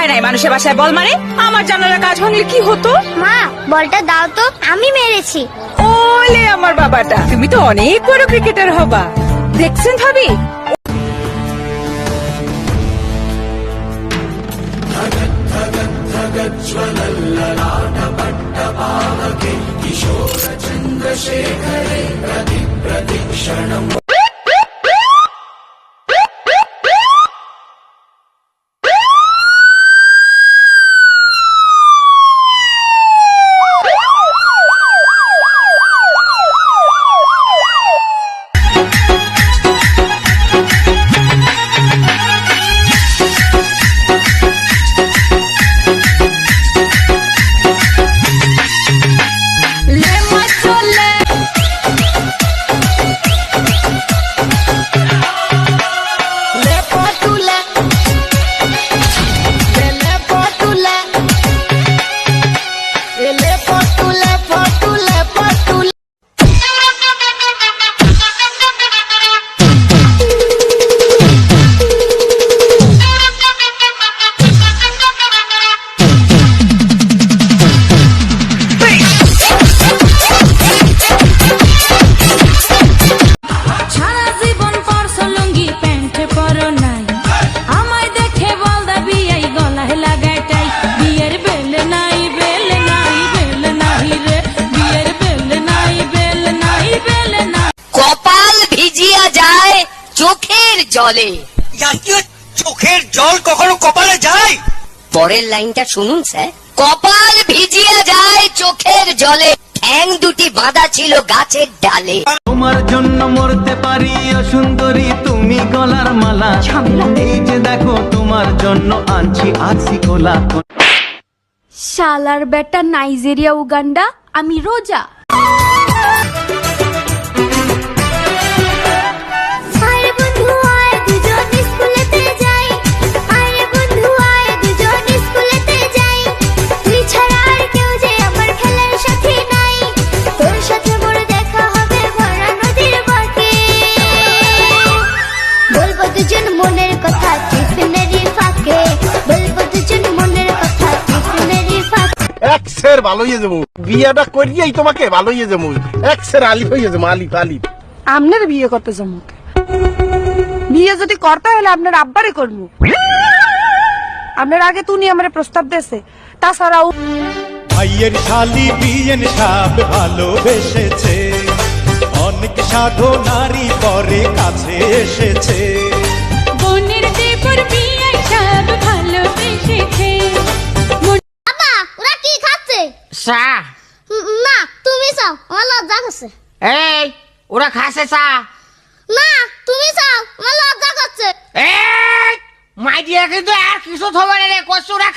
শিখায় নাই মানুষের বাসায় বল মারে। আমার জানালা কাজ ভাঙলে কি হতো? মা বলটা দাও তো, আমি মেরেছি। ওলে আমার বাবাটা, তুমি তো অনেক বড় ক্রিকেটার হবা। দেখছেন ভাবি, চোখের জলে। চোখের জল কখনো কপালে যায়? পরের লাইনটা শুনুন স্যার। কপাল ভিজিয়ে যায় চোখের জলে, ঠ্যাং দুটি বাঁধা ছিল গাছের ডালে। তোমার জন্য মরতে পারি সুন্দরী তুমি গলার মালা। এই যে দেখো তোমার জন্য আনছি আছি কোলা। শালার বেটা নাইজেরিয়া উগান্ডা, আমি রোজা। এক্সের ভালো হয়ে যাবো, বিয়েটা করিয়াই তোমাকে ভালো হয়ে যাবো। এক্সের আলিফ হয়ে যাবো, আলিফ আলিফ। আপনার বিয়ে করতে যাবো? বিয়ে যদি করতে হলে আপনার আব্বারে করবো। আপনার আগে তুমি আমার প্রস্তাব দিয়েছে, তাছাড়াও ভাইয়ের শালি বিয়েন সাপ ভালোবেসেছে, অনেক সাধু নারী পরে কাছে এসেছে। বোনের দেবর বিয়ে সব ভালোবেসেছে। বাবা ওরা কি খাচ্ছে? চা। না তুমি চাও, আমার লজ্জা করছে। এই ওরা খাসে চা। না তুমি চাও, আমার লজ্জা করছে। এই মাই দিয়ে কিন্তু আর কিছু থবে রে, কচুরা